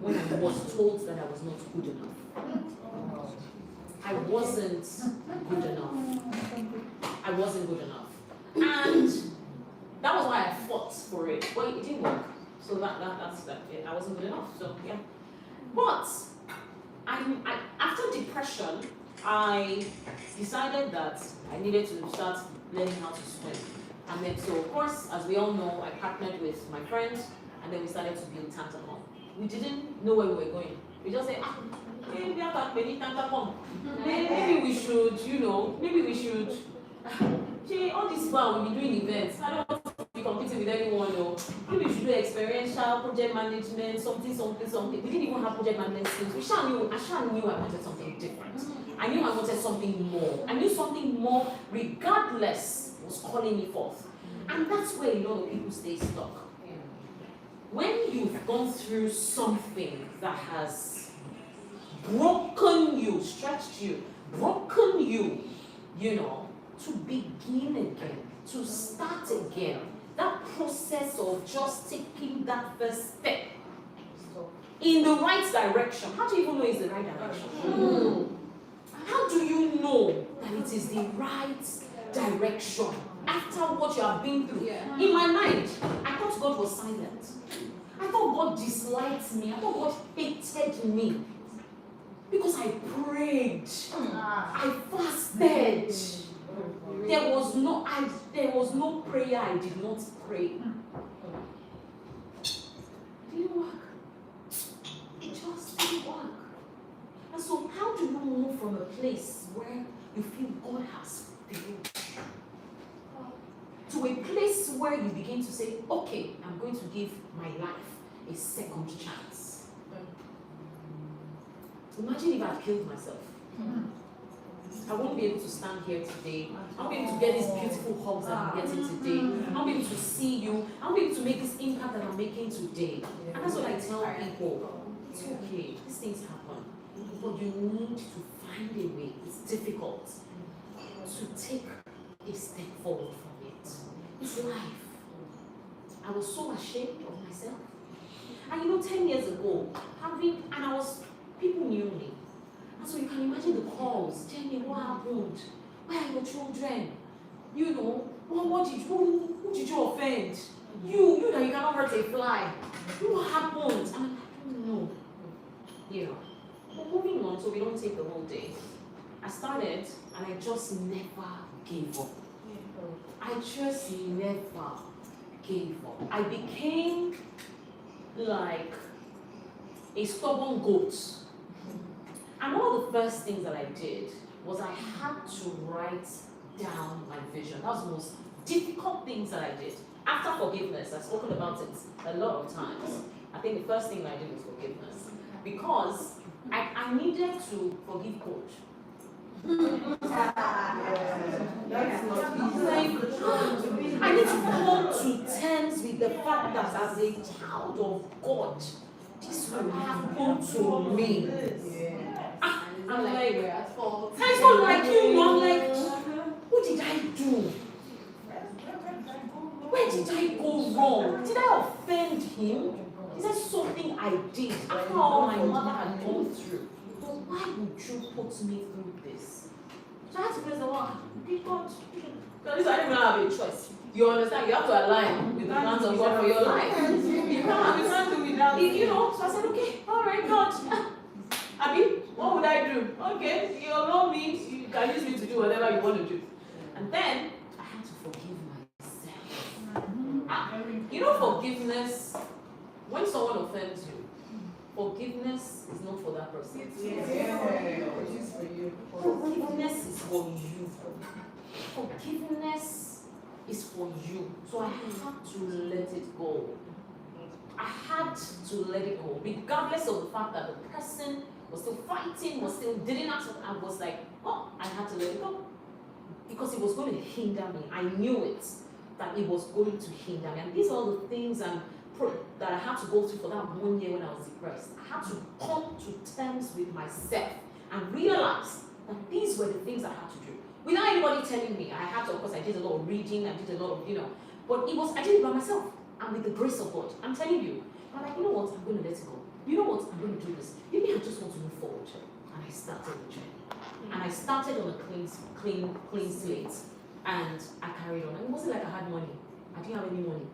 when I was told that I was not good enough. I wasn't good enough. I wasn't good enough. And that was why I fought for it. But it didn't work. So that's it. I wasn't good enough. So yeah. But after depression, I decided that I needed to start learning how to swim. And then, so of course, as we all know, I partnered with my friends, and then we started to build Tantamon. We didn't know where we were going. We just said, maybe we should, maybe we should. All this while we'll be doing events. I don't want to be competing with anyone. Maybe we should do experiential project management, something. We didn't even have project management skills. I knew I wanted something different. I knew I wanted something more. I knew something more, regardless, was calling me forth. And that's where a lot of people stay stuck. When you've gone through something that has broken you, stretched you, broken you, to begin again, to start again, that process of just taking that first step in the right direction. How do you even know it's the right direction? How do you know that it is the right direction after what you have been through? In my mind, I thought God was silent. I thought God disliked me. I thought God hated me. Because I prayed. I fasted. There was no prayer I did not pray. It didn't work. It just didn't work. And so how do you move from a place where you feel God has failed to a place where you begin to say, okay, I'm going to give my life a second chance? Imagine if I had killed myself. I won't be able to stand here today. I won't be able to get these beautiful hugs that I'm getting today. I won't be able to see you. I won't be able to make this impact that I'm making today. And that's what I tell people. It's okay. These things happen. But you need to find a way. It's difficult to take a step forward from it. It's life. I was so ashamed of myself. And 10 years ago, people knew me. And so you can imagine the calls. Tell me what happened. Where are your children? Who did you offend? You that you cannot hurt a fly. What happened? I don't know. But moving on, so we don't take the whole day. I started and I just never gave up. I just never gave up. I became like a stubborn goat. And one of the first things that I did was I had to write down my vision. That was the most difficult things that I did. After forgiveness, I've spoken about it a lot of times. I think the first thing I did was forgiveness. Because I needed to forgive Coach. I need to come to terms with the fact that as a child of God, this will happen to me. I'm like, I don't like you. I'm like, what did I do? Where did I go wrong? Did I offend him? Is there something I did after all my mother had gone through? But why would you put me through this? So I had to press the one. Did God? I didn't even have a choice. You understand? You have to align with the plans of God for your life. You can't do without it. So I said, okay, all right, God. Abi, what would I do? Okay, you know me, you can use me to do whatever you want to do. And then I had to forgive myself. Forgiveness, when someone offends you, forgiveness is not for that person. Forgiveness is for you. Forgiveness is for you. So I had to let it go. I had to let it go, regardless of the fact that the person was still fighting, didn't act. I was like, I had to let it go. Because it was going to hinder me. I knew it, that it was going to hinder me. And these are all the things that I had to go through for that 1 year when I was depressed. I had to come to terms with myself and realize that these were the things I had to do. Without anybody telling me, I had to, of course, I did a lot of reading, I did a lot of, but I did it by myself and with the grace of God. I'm telling you, I'm like, you know what, I'm going to let it go. you know what, I'm going to do this. Maybe I just want to move forward. And I started the journey. And I started on a clean slate. And I carried on. And it wasn't like I had money. I didn't have any money.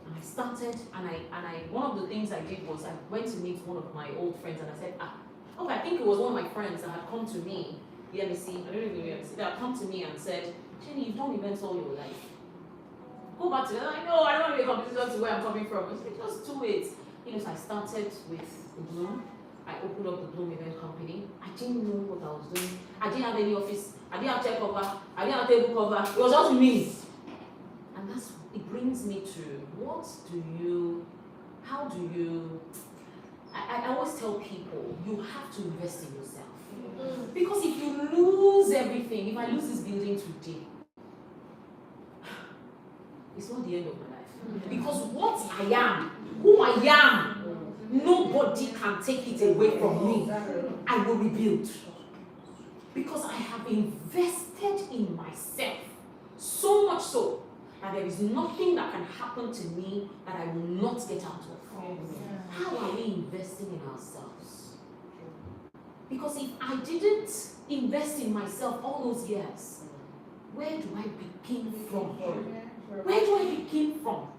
And I started, and I one of the things I did was I went to meet one of my old friends, and I said, okay, I think it was one of my friends that had come to me, the MSc, I don't even know the MSc, that had come to me and said, Jenny, you've done events all your life. Go back to them. I know, I don't want to be a competitor to where I'm coming from. I said, just do it. So I started with the Bloom. I opened up the Bloom Event Company. I didn't know what I was doing. I didn't have any office. I didn't have chair cover. I didn't have table cover. It was just me. And it brings me to I always tell people, you have to invest in yourself. Because if you lose everything, if I lose this building today, it's not the end of my life. Because what I am, who I am, nobody can take it away from me. I will rebuild. Because I have invested in myself. So much so that there is nothing that can happen to me that I will not get out of. How are we investing in ourselves? Because if I didn't invest in myself all those years, where do I begin from? Where do I begin from?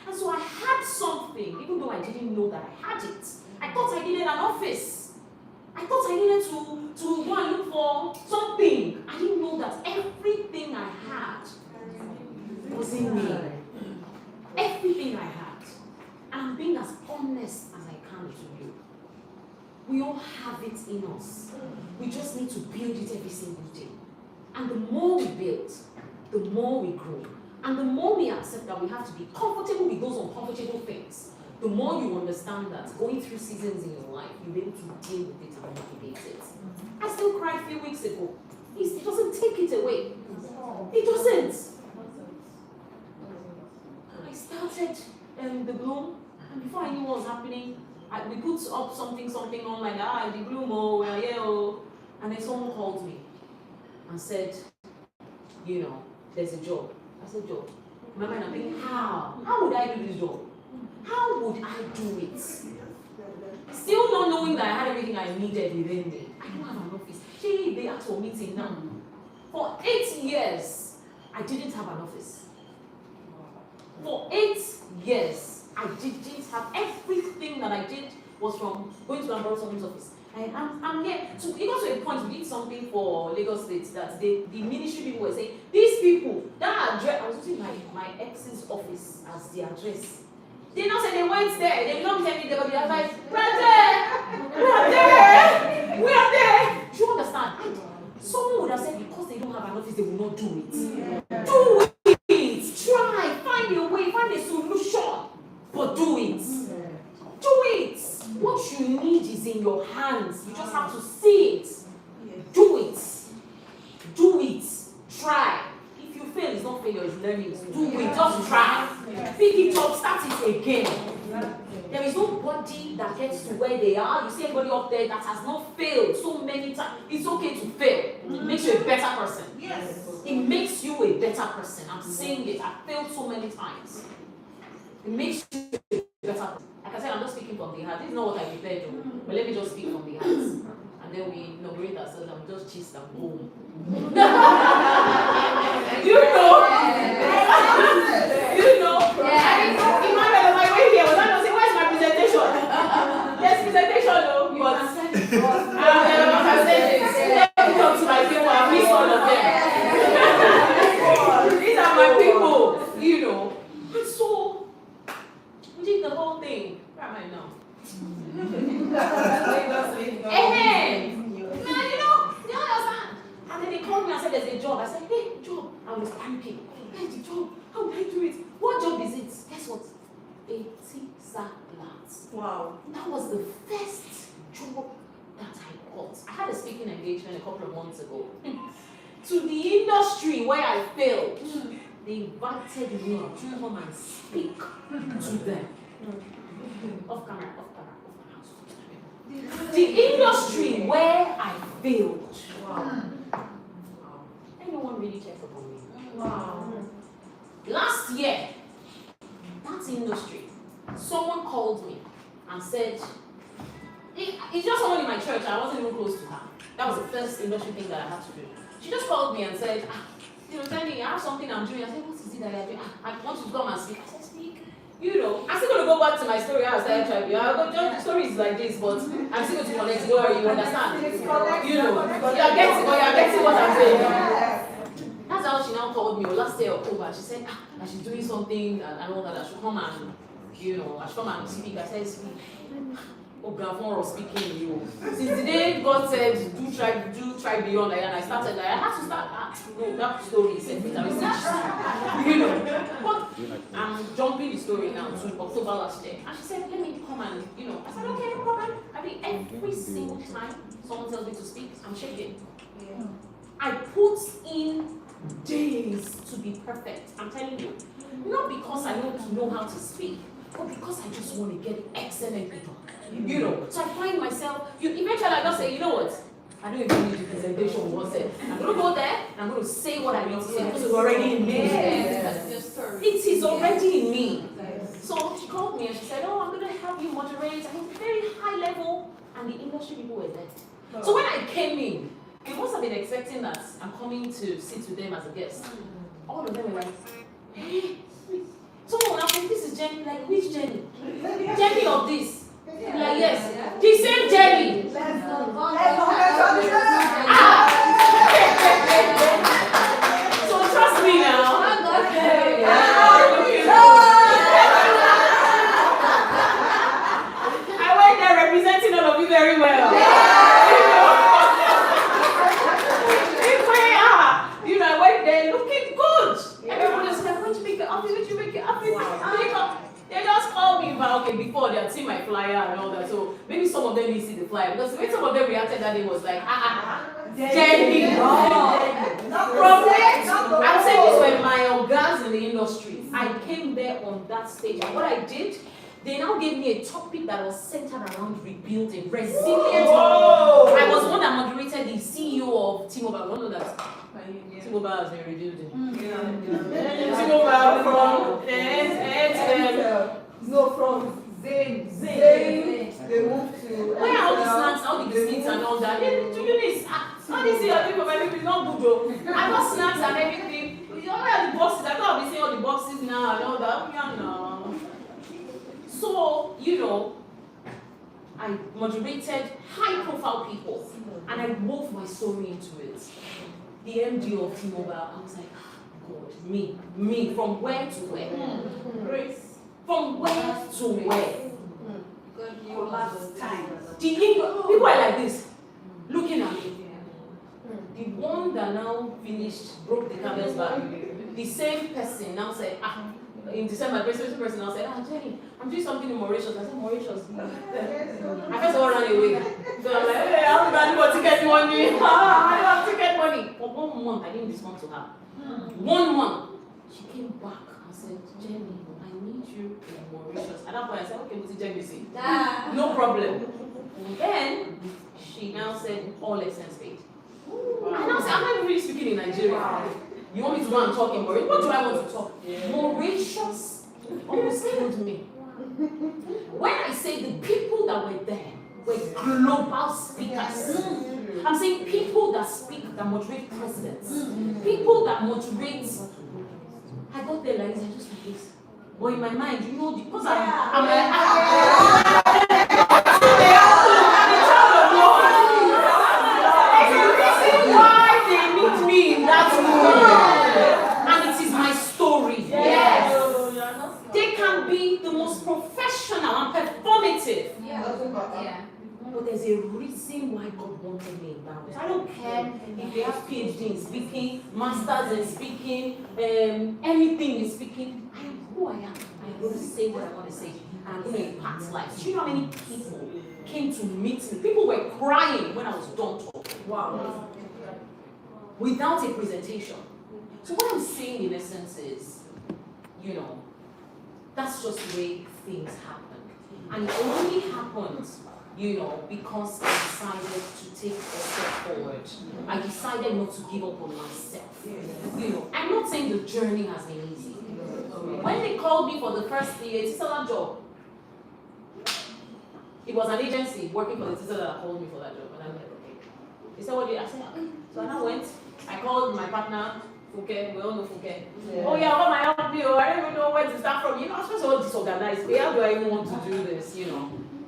And so I had something, even though I didn't know that I had it. I thought I needed an office. I thought I needed to go and look for something. I didn't know that everything I had was in me. Everything I had. And I'm being as honest as I can to you. We all have it in us. We just need to build it every single day. And the more we build, the more we grow. And the more we accept that we have to be comfortable with those uncomfortable things, the more you understand that going through seasons in your life, you'll be able to deal with it and navigate it. I still cried a few weeks ago. It doesn't take it away. It doesn't. I started the Bloom, and before I knew what was happening, we put up something online, the Bloom, and then someone called me and said, there's a job. I said, job. In my mind, I'm thinking, how? How would I do this job? How would I do it? Still not knowing that I had everything I needed within me. I don't have an office. They asked for meeting now. For 8 years, I didn't have an office. For 8 years, I didn't have everything that I did was from going to and borrow someone's office. I'm here. So it got to a point we did something for Lagos State that the ministry people were saying, these people, that address, I was using my ex's office as the address. They now said they went there. They did not tell me they were the advice. We are there. Do you understand? Someone would have said because they don't have an office, they will not do it. Yeah. Do it. Try. Find a way. Find a solution. But do it. Do it. What you need is in your hands. You just have to see it. Do it. Do it. Try. If you fail, it's not failure, it's learning. Do it. Just try. Pick it up. Start it again. There is nobody that gets to where they are. You see anybody up there that has not failed so many times. It's okay to fail. It makes you a better person. Yes. It makes you a better person. I'm saying it. I've failed so many times. It makes you a better person. Like I said, I'm not speaking from the heart. This is not what I prepared to. But let me just speak from the heart. And then we inaugurate ourselves and just chase and boom. You know? You know? Yeah. Emmanuel, on my way here, was I not saying, where's my presentation? Yes, presentation, no. But I said let me talk to my people. I miss all of them. These are my people, you know. And so, we did the whole thing. Where am I now? You understand? And then they called me and said, there's a job. I said, hey, job. I was panicking. Where's the job? How would I do it? What job is it? Guess what? 80 salats. Wow. That was the first job that I got. I had a speaking engagement a couple of months ago. To the industry where I failed. They invited me to come and speak to them. Off camera. The industry where I failed. Wow. Anyone really checked up on me? Wow. Last year, that industry, someone called me and and said, it's just someone in my church, I wasn't even close to her. That was the first industry thing that I had to do. She just called me and said, Jenny, I have something I'm doing. I said, what is it that you're doing? I want you to come and speak. I said, speak. I'm still going to go back to my story. I was like, I'll go, the story is like this, but I'm still going to connect. Don't worry, you understand? You're getting what I'm saying. That's how she now called me last day October. She said, that she's doing something and all that. I should come and, I should come and speak. I said, speak. Oh, Grandfather was speaking, Since the day God said, do try beyond, and I started, I had to start, no, that story is a bit, But I'm jumping the story now to October last year. And she said, let me come and, I said, okay, no problem. I mean, every single time someone tells me to speak, I'm shaking. Yeah. I put in days to be perfect. I'm telling you. Not because I don't know how to speak, but because I just want to get it excellently done. So I find myself, eventually I just say, you know what? I don't even need the presentation once said. I'm going to go there and I'm going to say what I need to say because it's already in me. It is already in me. So she called me and she said, I'm going to help you moderate. I think very high level. And the industry people were there. So when I came in, they must have been expecting that I'm coming to sit with them as a guest. All of them were like, hey. Someone will ask me, this is Jenny. Like, which Jenny? Jenny of this. Like, yes. The same Jenny. So trust me now. I went there representing all of you very well. I went there looking good. Everyone was like, where'd you make it up? Where'd you make it up? They just called me before they had seen my flyer and all that. So maybe some of them didn't see the flyer because when some of them reacted that day was like, Jenny. From there, I'm saying this were my organs in the industry. I came there on that stage, and what I did, they now gave me a topic that was centered around rebuilding, resilience. I was one that moderated the CEO of T-Mobile. One of that. T-Mobile has been rebuilding. T-Mobile from Zain. They moved to. Where are all the snacks, all the biscuits and all that? To be honest, all this year people is not good though. I got snacks and everything. Where are the boxes? I thought I'll be seeing all the boxes now and all that. Yeah, no. So, I moderated high-profile people, and I wove my story into it. The MD of T-Mobile, I was like, God, me, from where to where? Grace. From where to where? Because you last time. People are like this, looking at me. The one that now finished, broke the camel's back, the same person now said, in December, the same person now said, Jenny, I'm doing something in Mauritius. I said, Mauritius. I first of all ran away. So I'm like, hey, I'm going to go ticket money. I don't have ticket money. For 1 month, I didn't respond to her. 1 month. She came back and said, Jenny, I need you in Mauritius. At that point, I said, okay, what's Jenny say? No problem. Then, she now said, all expense paid. I now said, I'm not even really speaking in Nigeria. You want me to go and talk in Mauritius? What do I want to talk? Mauritius almost killed me. When I say the people that were there were global speakers, I'm saying people that speak, that moderate presidents, people that moderate. I got there like this, I just like this. But in my mind, because I'm like, why they meet me in that room, and it is my story. Yes. They can be the most professional and performative. Yeah. But there's a reason why God wanted me in that. I don't care if they have PhD in speaking, masters in speaking, anything in speaking. I am who I am. I'm going to say what I want to say, and I'm going to impact lives. Do you know how many people came to meet me? People were crying when I was done talking. Wow. Without a presentation. So what I'm saying in essence is, that's just the way things happen. And it only happens, because I decided to take a step forward. I decided not to give up on myself. I'm not saying the journey has been easy. When they called me for the first day, it's a job. It was an agency working for the sister that called me for that job, and I'm like, okay. They said, what do you? I said, okay. So I now went. I called my partner, Fuke. We all know Fuke. Yeah. Oh yeah, what might help you? I don't even know where to start from. I was just all disorganized. How do I even want to do this?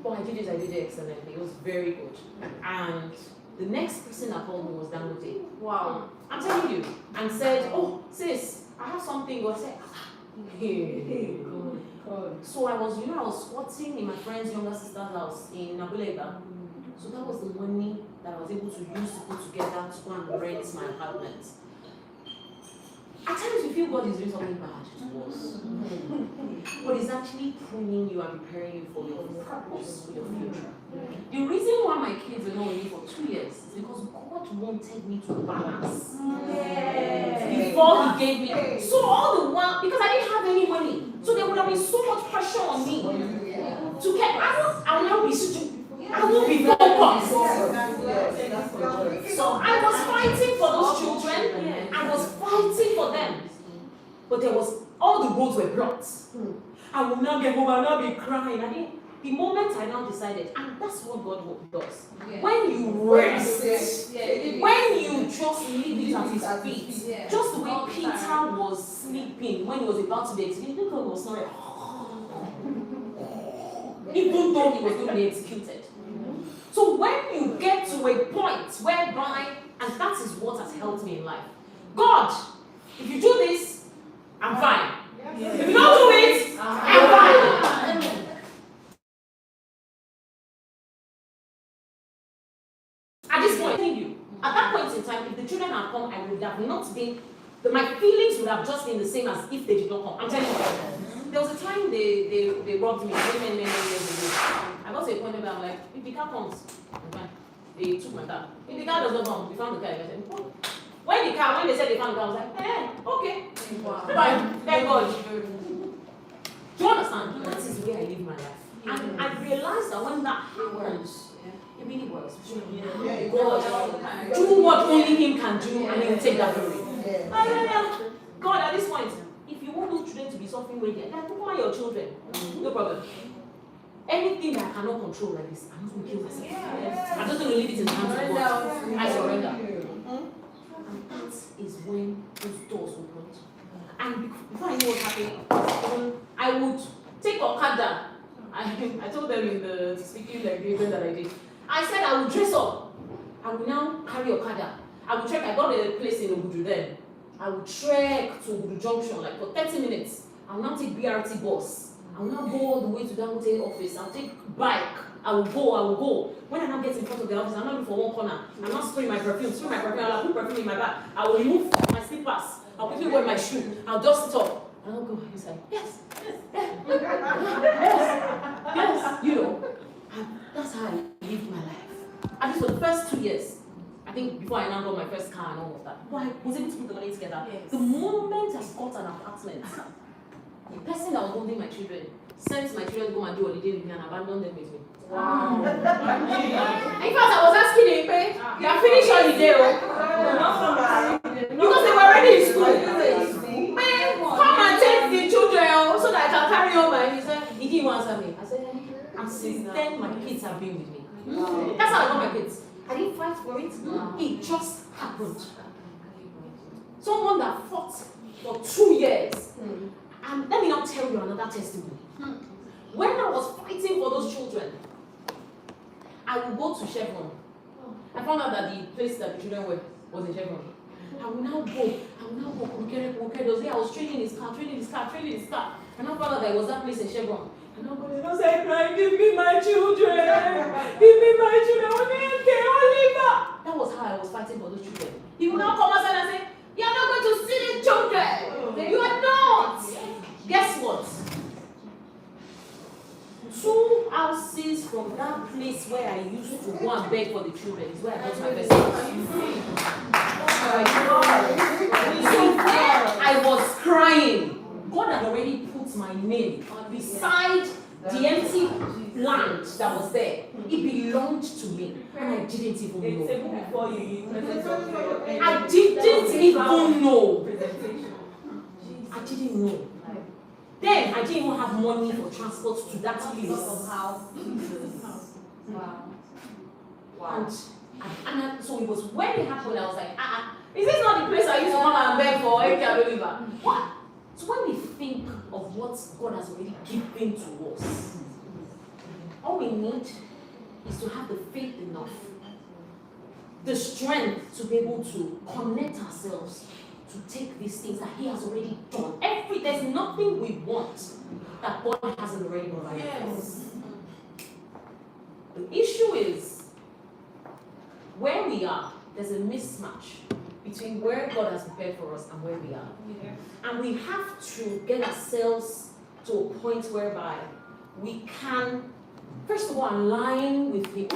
But I did it excellently. It was very good. And the next person that called me was Dangote. Wow. I'm telling you. And said, oh, sis, I have something. I said, hey, God. So I was squatting in my friend's younger sister's house in Nabulega. So that was the money that I was able to use to put together to go and rent my apartment. At times you feel God is doing something bad to us. But it's actually pruning you and preparing you for your purpose, for your future. The reason why my kids are not with me for 2 years is because God wanted me to balance. Before He gave me. So all the while, because I didn't have any money, so there would have been so much pressure on me to get. I will not be stupid. I won't be focused. So I was fighting for those children. I was fighting for them. But all the roads were blocked. I will not get home. I will not be crying. The moment I now decided, and that's what God does. When you rest, when you just leave it at His feet, just the way Peter was sleeping when he was about to be executed, look how he was snoring. Even though he was going to be executed. So when you get to a point whereby, and that is what has helped me in life. God, if you do this, I'm fine. If you don't do it, I'm fine. At this point, at that point in time, if the children had come, I would have not been, my feelings would have just been the same as if they did not come. I'm telling you. There was a time they robbed me many years ago. I got to a point where I'm like, if the car comes, I'm fine. They took my car. If the car does not come, we found the car. I said, oh. When they said they found the car, I was like, okay. Wow. Fine. Thank God. Do you understand? That is the way I live my life. And I realized that when that happens, it really works. God, do what only Him can do, and He will take that glory. God, at this point, if you want those children to be suffering with you, then put your children. No problem. Anything that I cannot control like this, I'm not going to kill myself. I'm just going to leave it in the hands of God. I surrender. And that is when those doors opened. And before I knew what happened, I would take Okada. I told them in the speaking engagement that I did. I said I would dress up. I will now carry Okada. I will trek. I got a place in Obudu then. I will trek to Obudu Junction like for 30 minutes. I will now take BRT bus. I will now go all the way to Dangote office. I'll take bike. I will go. When I now get in front of the office, I'm not looking for one corner. I'm not spraying my perfume. I'll put perfume in my bag. I will remove my slippers. I'll quickly wear my shoe. I'll dust it off. And I'll go. He's like, yes. That's how I lived my life. At least for the first 2 years. I think before I now got my first car and all of that. But I was able to put the money together. Yes. The moment I got an apartment, the person that was holding my children sent my children to go and do holiday with me and abandoned them with me. Wow. In fact, I was asking him, you are finished holiday, because they were already in school. Come and take the children so that I can carry on my. He said, he didn't answer me. I said, and since then my kids have been with me. That's how I got my kids. I didn't fight for it. It just happened. Someone that fought for 2 years. And let me now tell you another testimony. When I was fighting for those children, I would go to Chevron. I found out that the place that the children were was in Chevron. I will now go. I was training his car. And I found out that it was that place in Chevron. And I was like, crying, give me my children. Okay, Oliver. That was how I was fighting for those children. He will now come outside and say, you are not going to see the children. You are not. Guess what? 2 houses from that place where I used to go and beg for the children is where I got my best So there I was crying. God had already put my name beside the empty land that was there. It belonged to me. And I didn't even know. I didn't even know. I didn't know. Then I didn't even have money for transport to that place. Wow. So it was when it happened, I was like, is this not the place I used to come and beg for Eric Oliver? What? So when we think of what God has already given to us, all we need is to have the faith enough, the strength to be able to connect ourselves to take these things that He has already done. There's nothing we want that God hasn't already provided for us. The issue is where we are, there's a mismatch between where God has prepared for us and where we are. Yeah. And we have to get ourselves to a point whereby we can, first of all, align with Him.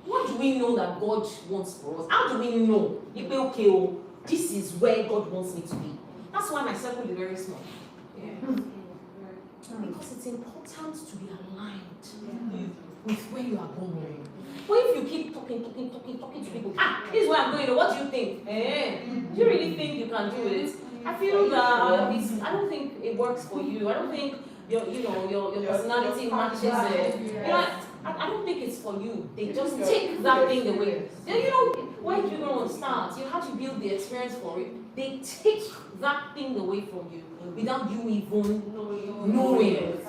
What do we know that God wants for us? How do we know? Okay, this is where God wants me to be. That's why my circle is very small. Yeah. Because it's important to be aligned with where you are going. But if you keep talking to people, this is where I'm going, what do you think? Do you really think you can do it? I feel that I don't think it works for you. I don't think your personality matches it. I don't think it's for you. They just take that thing away. Then when you're going to start, you have to build the experience for it. They take that thing away from you without you even knowing it.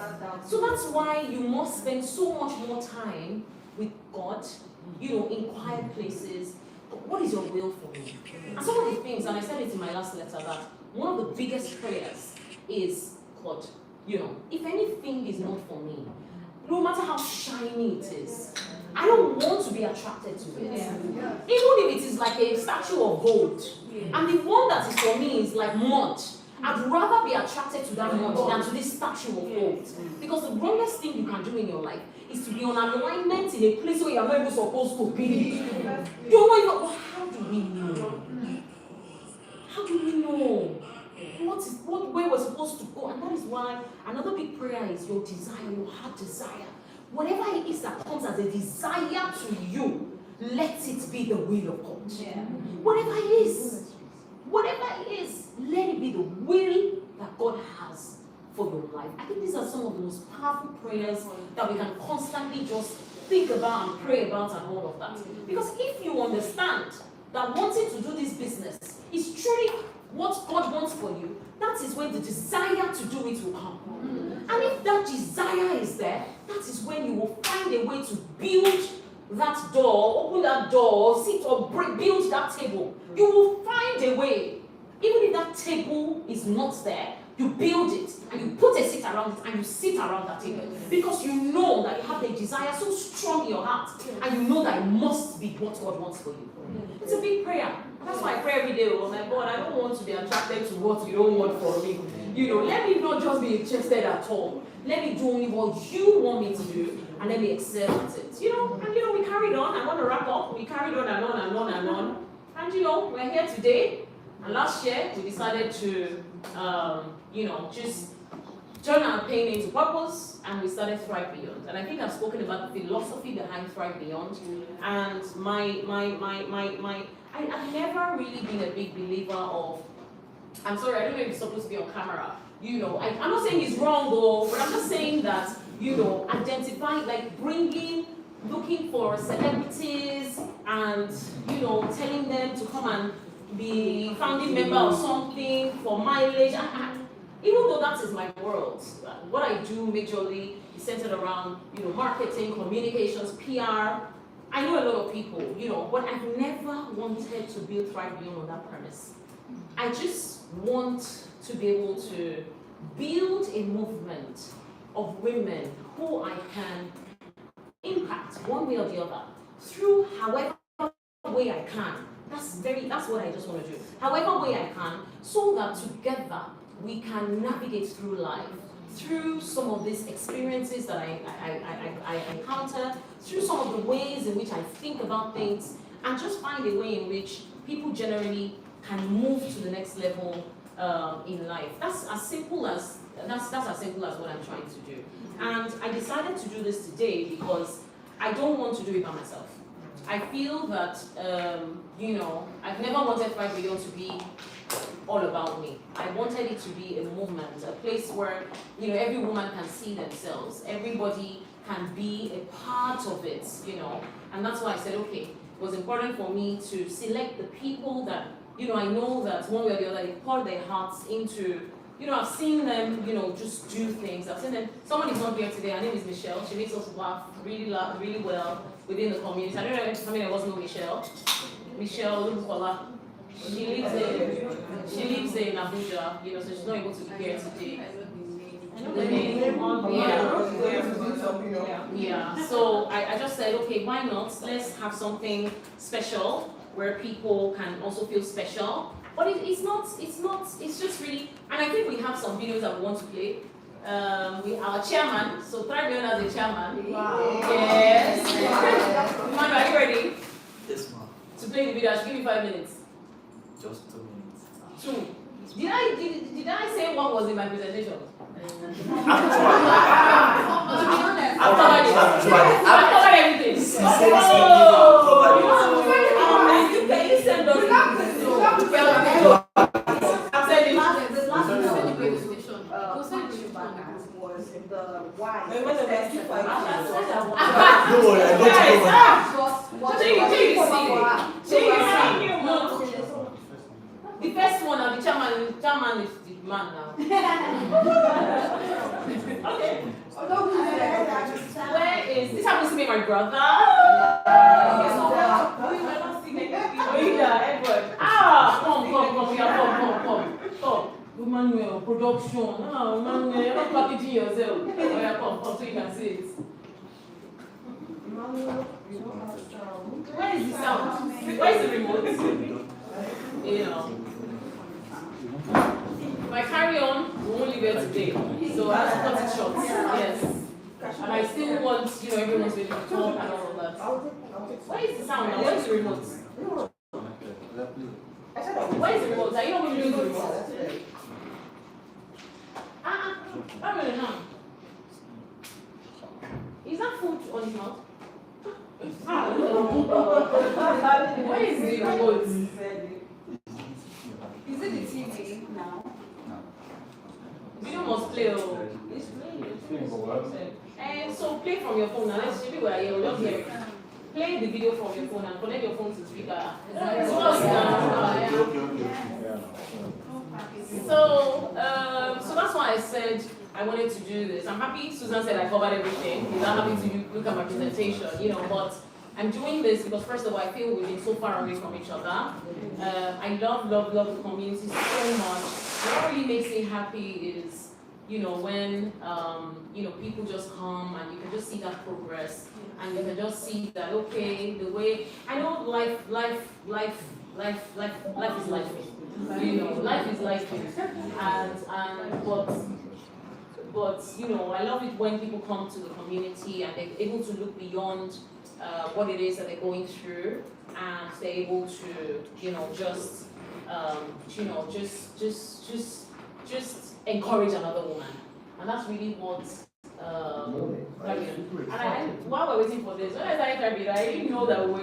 So that's why you must spend so much more time with God, in quiet places. What is your will for me? And some of the things, and I said it in my last letter, that one of the biggest prayers is, God, if anything is not for me, no matter how shiny it is, I don't want to be attracted to it. Yeah. Even if it is like a statue of gold, and the one that is for me is like mud, I'd rather be attracted to that mud than to this statue of gold. Because the wrongest thing you can do in your life is to be on alignment in a place where you're not even supposed to be. You're not even, how do we know? How do we know? Where we're supposed to go? And that is why another big prayer is your desire, your heart desire. Whatever it is that comes as a desire to you, let it be the will of God. Yeah. Whatever it is, let it be the will that God has for your life. I think these are some of the most powerful prayers that we can constantly just think about and pray about and all of that. Because if you understand that wanting to do this business is truly what God wants for you, that is when the desire to do it will come. And if that desire is there, that is when you will find a way to build that door, open that door, sit or build that table. You will find a way. Even if that table is not there, you build it and you put a seat around it and you sit around that table. Because you know that you have the desire so strong in your heart and you know that it must be what God wants for you. It's a big prayer. That's why I pray every day. Oh my God, I don't want to be attracted to what you don't want for me. Let me not just be interested at all. Let me do only what you want me to do and let me excel at it. And we carried on. I want to wrap up. We carried on and on and on and on. And we're here today. And last year we decided to just turn our pain into purpose, and we started Thrive Beyond. And I think I've spoken about the philosophy behind Thrive Beyond. And I've never really been a big believer of, I'm sorry, I don't know if it's supposed to be on camera. I'm not saying it's wrong though, but I'm just saying that, identifying, looking for celebrities and, telling them to come and be founding member of something for mileage. Even though that is my world, what I do majorly is centered around, marketing, communications, PR. I know a lot of people, but I've never wanted to build Thrive Beyond on that premise. I just want to be able to build a movement of women who I can impact one way or the other through however way I can. That's what I just want to do. However way I can, so that together we can navigate through life, through some of these experiences that I encounter, through some of the ways in which I think about things, and just find a way in which people generally can move to the next level in life. That's as simple as what I'm trying to do. And I decided to do this today because I don't want to do it by myself. I feel that I've never wanted Thrive Beyond to be all about me. I wanted it to be a movement, a place where every woman can see themselves. Everybody can be a part of it, you know. And that's why I said, okay, it was important for me to select the people that, you know, I know that one way or the other, they pour their hearts into, you know, I've seen them, you know, just do things. I've seen them, someone is not here today, her name is Michelle. She makes us laugh really well within the community. I don't know if there was no Michelle. Michelle Lubukola. She lives in Abuja, you know, so she's not able to be here today. Yeah. So I just said, okay, why not? Let's have something special where people can also feel special. But it's just really, and I think we have some videos that we want to play. Our chairman, so Thrive as a chairman. Wow. Yes. Man, are you ready? Yes, ma'am. To play the video, I should give you 5 minutes. Just 2 minutes. 2. Did I say what was in my presentation? I've covered everything. Can you send us the first one, the chairman is the man now. Okay. Where is this? Happens to be my brother. Edward. Come. Emmanuel, production. Emmanuel, you're not packaging yourself. Come, so you can see it. Where is the sound? Where is the remote? You know. If I carry on, we won't leave it today. So I have to cut it short. Yes. And I still want, you know, everyone's ready to talk and all of that. Where is the sound now? Where is the remote? Where is the remote? Are you not going to use the remote? I'm going to know. Is that food on his mouth? Where is the remote? Is it the TV now? Video must play. It's playing. And so play from your phone. Now let's see we are here. We'll just hear it. Play the video from your phone and connect your phone to speaker. So that's why I said I wanted to do this. I'm happy Susan said I covered everything. I'm happy to look at my presentation, you know, but I'm doing this because first of all, I feel we've been so far away from each other. I love the community so much. What really makes me happy is, you know, when you know, people just come and you can just see that progress, and you can just see that, okay, the way I know life is life. You know, life is life, but you know, I love it when people come to the community and they're able to look beyond what it is that they're going through, and they're able to, you know, just encourage another woman, and that's really what. While we're waiting for this, when I started Therapy, I didn't know that it was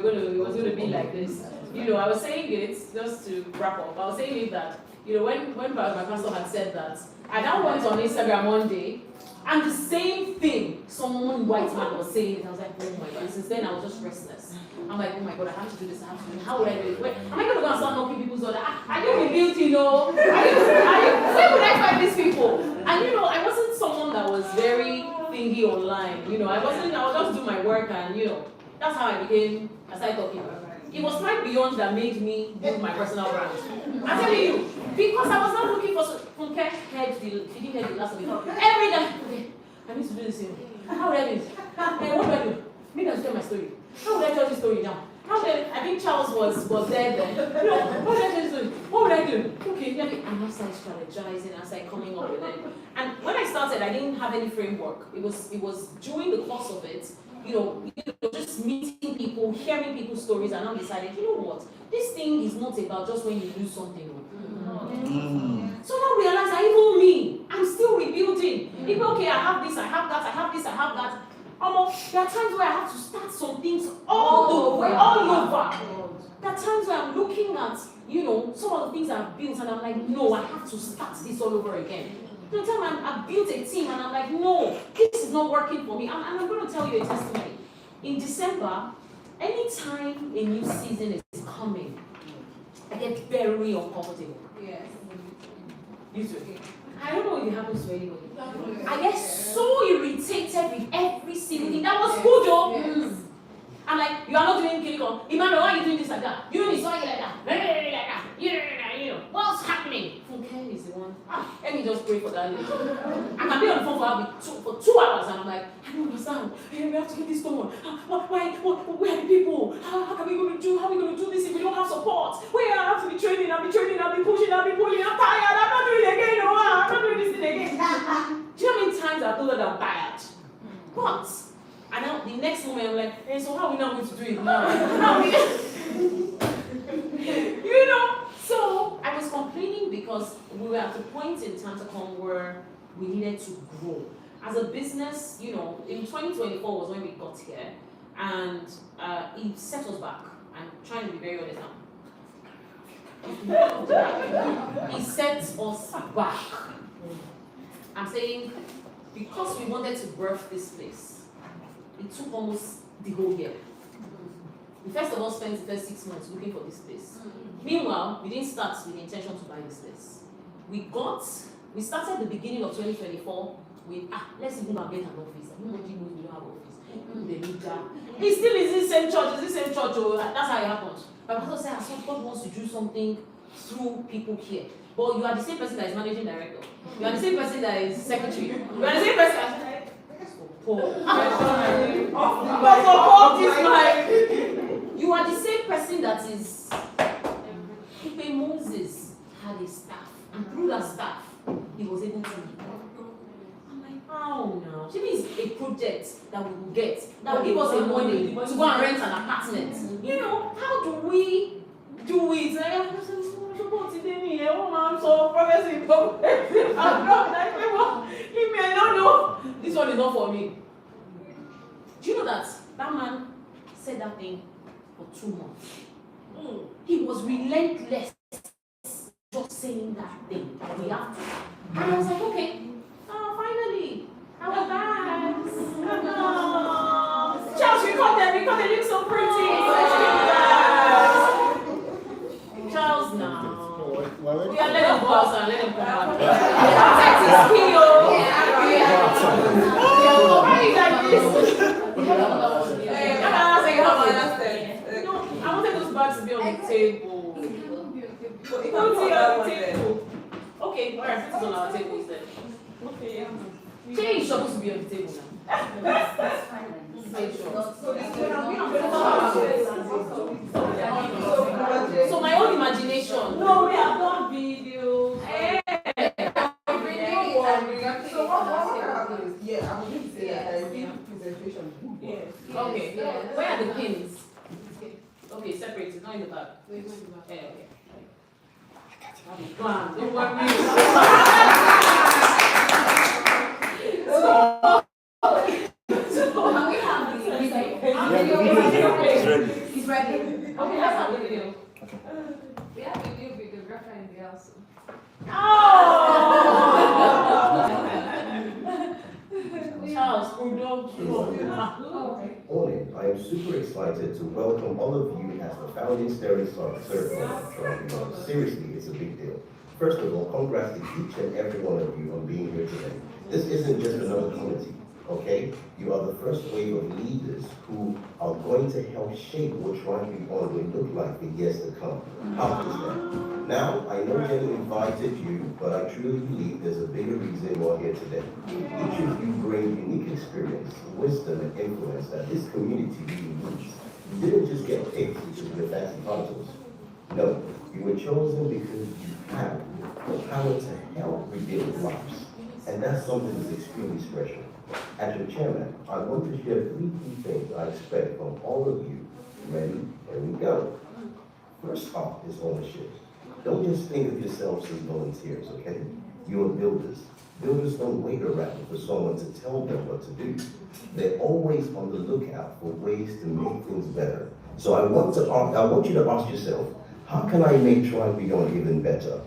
going to be like this. You know, I was saying it just to wrap up. I was saying it that, you know, when my pastor had said that, I now went on Instagram one day, and the same thing, some white man was saying it. I was like, oh my God. And since then, I was just restless. I'm like, oh my God, I have to do this. How would I do it? Wait, am I going to go and start knocking people's door? Are you rebuilt, you know? Where would I find these people? And you know, I wasn't someone that was very thingy online. You know, I would just do my work, and you know, that's how I started talking. It was right beyond that made me build my personal brand. I'm telling you, because I was not looking for Funke didn't hear the last of it. Every day, okay, I need to do this thing. How would I do it? Hey, what do I do? Maybe I'll tell my story. How would I tell this story now? I think Charles was there then. No, how would I tell this story? What would I do? Okay, and I started strategizing, I started coming up with it. And when I started, I didn't have any framework. It was during the course of it, you know, just meeting people, hearing people's stories, and I decided, you know what, this thing is not about just when you lose something. So now I realize that even me, I'm still rebuilding. If okay, I have this, I have that, I have this, I have that. There are times where I have to start some things all over. There are times where I'm looking at, you know, some of the things I've built, and I'm like, no, I have to start this all over again. You know, tell me I've built a team and I'm like, no, this is not working for me. And I'm going to tell you a testimony. In December, anytime a new season is coming, I get very uncomfortable. Yes. You too. I don't know if it happens to anybody. I get so irritated with every single thing. That was good, though. Yes. I'm like, you are not doing clinical. Emmanuel, why are you doing this like that? You know, it's not like that. You know, what's happening? Funke is the one. Let me just pray for that lady. I can be on the phone for 2 hours and I'm like, I don't understand. We have to get this done. Where are the people? How are we going to do this if we don't have support? Where I have to be training, I'll be pushing, I'll be pulling. I'm tired. I'm not doing it again. No, I'm not doing this thing again. Do you know how many times I've told her that I'm tired? What? And now the next moment I'm like, hey, so how are we now going to do it now? You know? So I was complaining because we were at a point in Tantacom where we needed to grow. As a business, you know, in 2024 was when we got here, and it set us back. I'm trying to be very honest now. It set us back. I'm saying, because we wanted to birth this place, it took almost the whole year. We first of all spent the first 6 months looking for this place. Meanwhile, we didn't start with the intention to buy this place. We started the beginning of 2024 with, let's even go and get an office. Nobody knows we don't have office. It still is the same church, oh, that's how it happened. But Pastor said, so God wants to do something through people here. But you are the same person that is managing director. You are the same person that is secretary. You are the same person that you are the same person that is. Ipe Moses had a staff, and through that staff, he was able to. I'm like, how now? She means a project that we will get, that will give us a money to go and rent an apartment. You know, how do we do it? I don't know. This one is not for me. Do you know that man said that thing for 2 months? He was relentless just saying that thing. We have to. And I was like, okay, finally, I was back. Charles, record them, they look so pretty. Charles, now. We are letting go outside, let him come back. Protect his key, why is like this? I wanted those bags to be on the table. Okay, alright, put it on our table instead. Okay. Change is supposed to be on the table now. So my own imagination. No, we have done videos. So what happens? Yeah, I'm going to say that presentation. Okay. Where are the pins? Okay, separate it, not in the back. Okay. Don't worry. He's ready. Okay, let's have the video. We have a new videographer in the house. Charles, Morning. I am super excited to welcome all of you as the founding Sterling Circle. Seriously, it's a big deal. First of all, congrats to each and every one of you on being here today. This isn't just another community, okay? You are the first wave of leaders who are going to help shape what Tribe Beyond will look like in years to come. How is that? Now, I know Jenny invited you, but I truly believe there's a bigger reason we're here today. Each of you bring unique experience, wisdom, and influence that this community really needs. You didn't just get picked because of your fancy titles. No, you were chosen because you have the power to help rebuild lives. And that's something that's extremely special. As your chairman, I want to share 3 key things I expect from all of you. Ready? Here we go. First off is ownership. Don't just think of yourselves as volunteers, okay? You are builders. Builders don't wait around for someone to tell them what to do. They're always on the lookout for ways to make things better. So I want you to ask yourself, how can I make Tribe Beyond even better?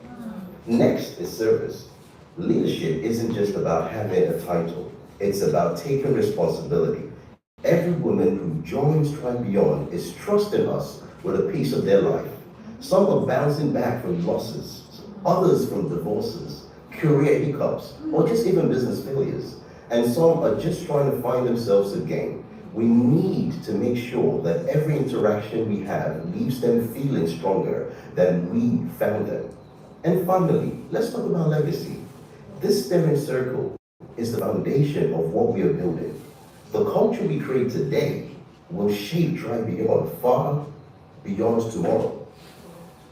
Next is service. Leadership isn't just about having a title, it's about taking responsibility. Every woman who joins Tribe Beyond is trusting us with a piece of their life. Some are bouncing back from losses, others from divorces, career hiccups, or just even business failures. And some are just trying to find themselves again. We need to make sure that every interaction we have leaves them feeling stronger than we found them. And finally, let's talk about legacy. This STEM circle is the foundation of what we are building. The culture we create today will shape Tribe Beyond far beyond tomorrow.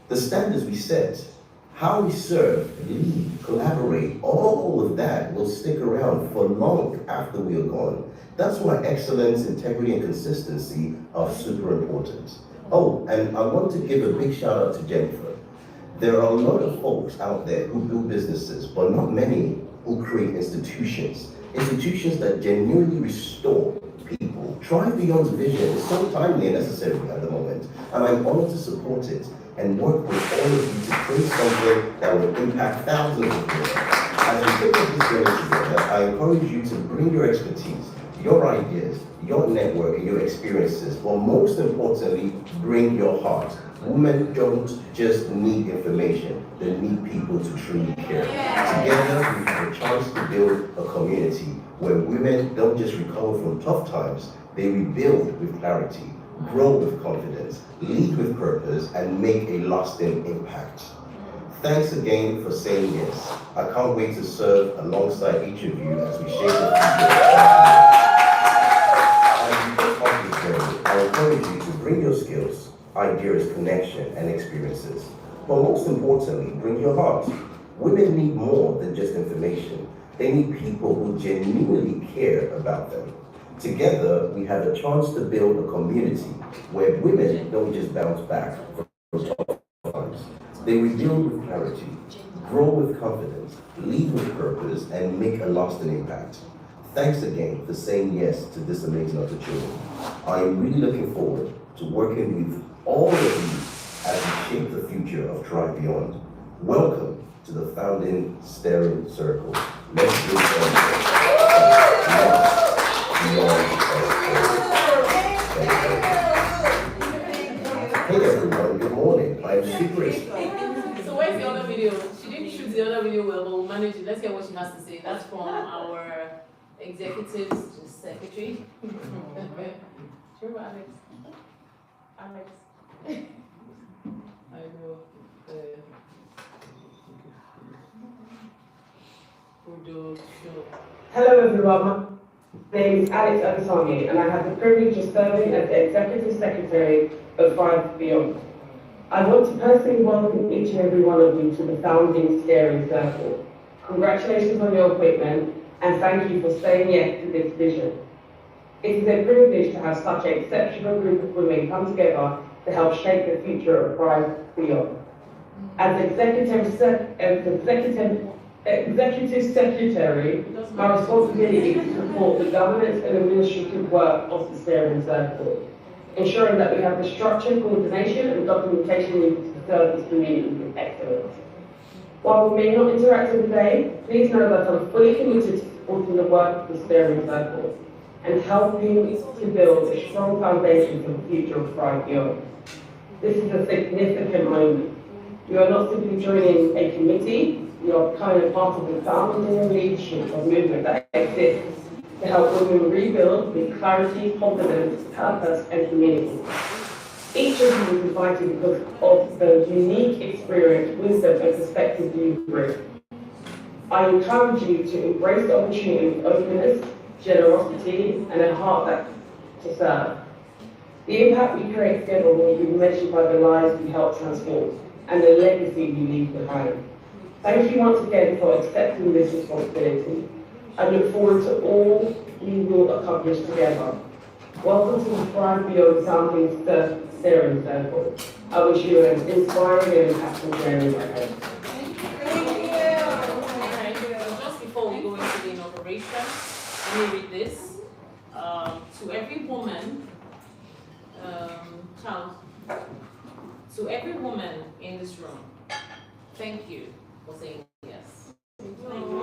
The standards we set, how we serve, lead, collaborate, all of that will stick around for long after we are gone. That's why excellence, integrity, and consistency are super important. Oh, and I want to give a big shout out to Jennifer. There are a lot of folks out there who build businesses, but not many who create institutions. Institutions that genuinely restore people. Tribe Beyond's vision is so timely and necessary at the moment, and I'm honored to support it and work with all of you to create something that will impact thousands of people. As we pick up this journey together, I encourage you to bring your expertise, your ideas, your network, and your experiences, but most importantly, bring your heart. Women don't just need information, they need people to truly care. Together, we have a chance to build a community where women don't just recover from tough times, they rebuild with clarity, grow with confidence, lead with purpose, and make a lasting impact. Thanks again for saying yes. I can't wait to serve alongside each of you as we shape the future. As you kick off this journey, I encourage you to bring your skills, ideas, connection, and experiences. But most importantly, bring your heart. Women need more than just information. They need people who genuinely care about them. Together, we have a chance to build a community where women don't just bounce back from tough times. They rebuild with clarity, grow with confidence, lead with purpose, and make a lasting impact. Thanks again for saying yes to this amazing opportunity. I am really looking forward to working with all of you as we shape the future of Tribe Beyond. Welcome to the founding Steering Circle. Let's do something. Hey everyone, good morning. I'm super excited. So where's the other video? She didn't shoot the other video well, but we'll manage it. Let's hear what she has to say. That's from our executive secretary. Do you remember Alex? Alex. I know. Hello everyone, my name is Alex Abasani and I have the privilege of serving as the Executive Secretary of Tribe Beyond. I want to personally welcome each and every one of you to the founding Steering Circle. Congratulations on your appointment and thank you for saying yes to this vision. It is a privilege to have such an exceptional group of women come together to help shape the future of Tribe Beyond. As Executive Secretary, my responsibility is to support the governance and administrative work of the Steering Circle, ensuring that we have the structure, coordination and documentation needed to serve this community with excellence. While we may not interact every day, please know that I'm fully committed to supporting the work of the Steering Circle and helping to build a strong foundation for the future of Tribe Beyond. This is a significant moment. You are not simply joining a committee, you are kind of part of the founding leadership of movement that exists to help women rebuild with clarity, confidence, purpose, and community. Each of you is invited because of the unique experience, wisdom, and perspective you bring. I encourage you to embrace the opportunity with openness, generosity, and a heart that to serve. The impact we create together will be measured by the lives we help transform and the legacy we leave behind. Thank you once again for accepting this responsibility. I look forward to all we will accomplish together. Welcome to the Tribe Beyond Founding Steering Circle. I wish you an inspiring and impactful journey ahead. Just before we go into the inauguration, let me read this. To every woman, to every woman in this room, thank you for saying yes. Thank you.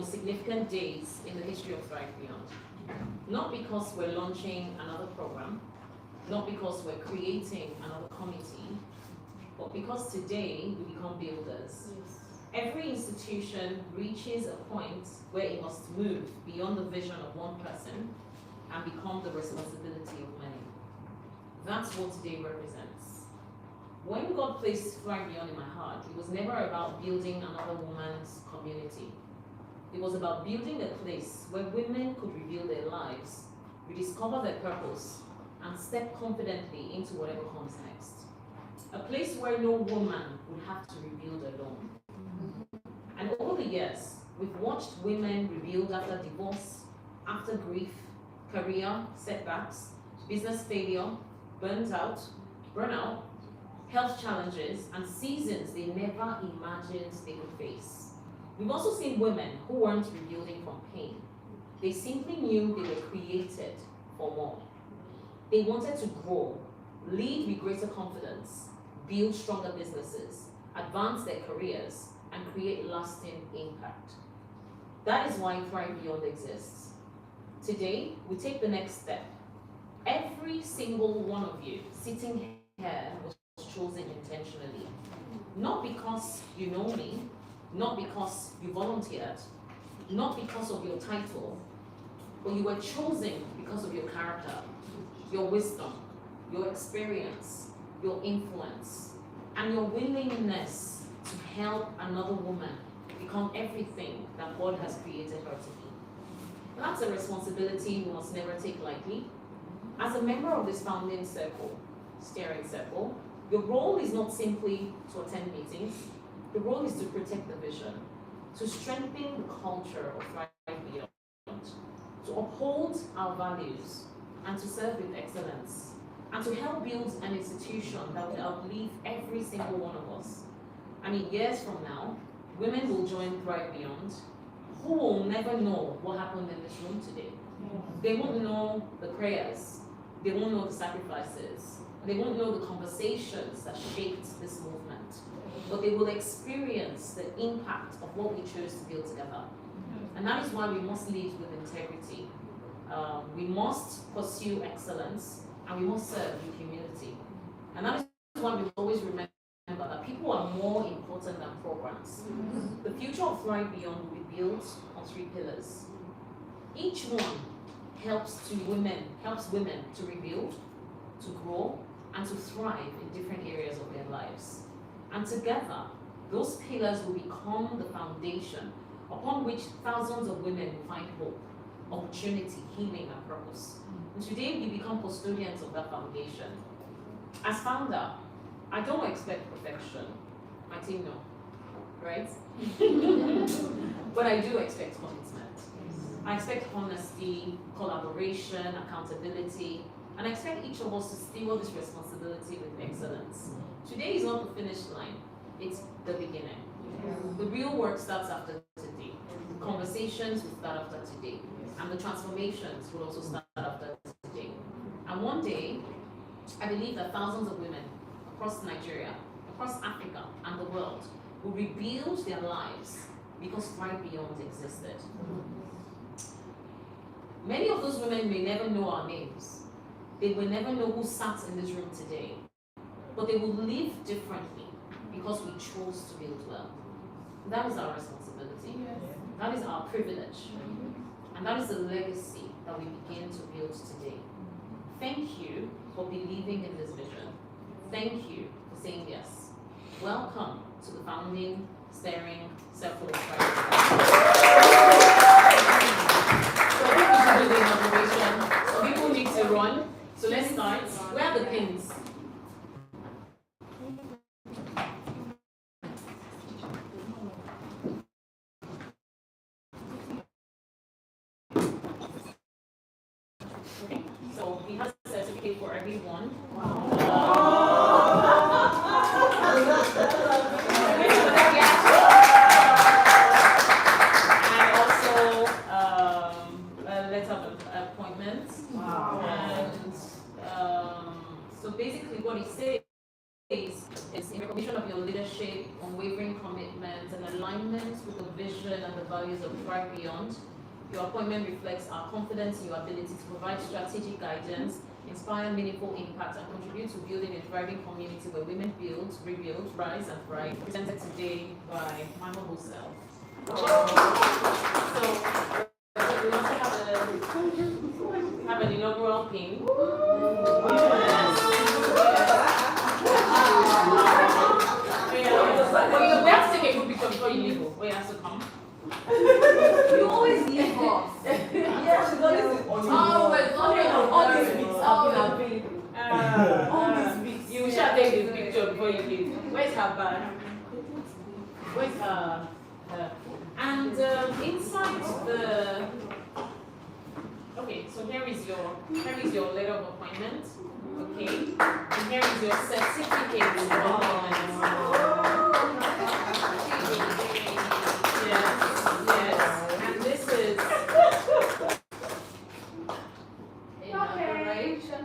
most significant days in the history of Thrive Beyond. Not because we're launching another program, not because we're creating another committee, but because today we become builders. Every institution reaches a point where it must move beyond the vision of one person and become the responsibility of many. That's what today represents. When God placed Thrive Beyond in my heart, it was never about building another woman's community. It was about building a place where women could reveal their lives, rediscover their purpose, and step confidently into whatever comes next. A place where no woman would have to rebuild alone. And over the years, we've watched women rebuild after divorce, after grief, career setbacks, business failure, burnout, health challenges, and seasons they never imagined they would face. We've also seen women who weren't rebuilding from pain. They simply knew they were created for more. They wanted to grow, lead with greater confidence, build stronger businesses, advance their careers, and create lasting impact. That is why Thrive Beyond exists. Today, we take the next step. Every single one of you sitting here was chosen intentionally. Not because you know me, not because you volunteered, not because of your title, but you were chosen because of your character, your wisdom, your experience, your influence, and your willingness to help another woman become everything that God has created her to be. That's a responsibility we must never take lightly. As a member of this founding circle, steering circle, your role is not simply to attend meetings. The role is to protect the vision, to strengthen the culture of Thrive Beyond, to uphold our values, and to serve with excellence, and to help build an institution that will outlive every single one of us. And in years from now, women will join Thrive Beyond who will never know what happened in this room today. They won't know the prayers, they won't know the sacrifices, they won't know the conversations that shaped this movement, but they will experience the impact of what we chose to build together. And that is why we must lead with integrity. We must pursue excellence, and we must serve with humility. And that is why we always remember that people are more important than programs. The future of Thrive Beyond will be built on 3 pillars. Each one helps women to rebuild, to grow, and to thrive in different areas of their lives. And together, those pillars will become the foundation upon which thousands of women will find hope, opportunity, healing, and purpose. And today, we become custodians of that foundation. As founder, I don't expect perfection. My team know, right? But I do expect commitment. I expect honesty, collaboration, accountability, and I expect each of us to steward this responsibility with excellence. Today is not the finish line, it's the beginning. The real work starts after today. Conversations will start after today, and the transformations will also start after today. And one day, I believe that thousands of women across Nigeria, across Africa, and the world will rebuild their lives because Thrive Beyond existed. Many of those women may never know our names. They will never know who sat in this room today. But they will live differently because we chose to build well. That is our responsibility. That is our privilege. And that is the legacy that we begin to build today. Thank you for believing in this vision. Thank you for saying yes. Welcome to the founding steering circle of Thrive Beyond. So I think we should do the inauguration. So people need to run. So let's start. Where are the pins? Okay. So we have a certificate for everyone. So basically what he says is in recognition of your leadership, unwavering commitment, and in alignment with the vision and the values of Thrive Beyond. Your appointment reflects our confidence in your ability to provide strategic guidance, inspire meaningful impact, and contribute to building a thriving community where women build, rebuild, rise, and thrive. Presented today by my humble self. So, we also have an inaugural pin. We have to take a good picture before you leave. Wait, has to come. You always leave us. Yeah, she's always on your All these weeks have been available. All these weeks. You shall take this picture before you leave. Where's her bag? Where's her? And inside the. Okay, so here is your letter of appointment. Okay, and here is your certificate of appointment. Yes. And this is inauguration.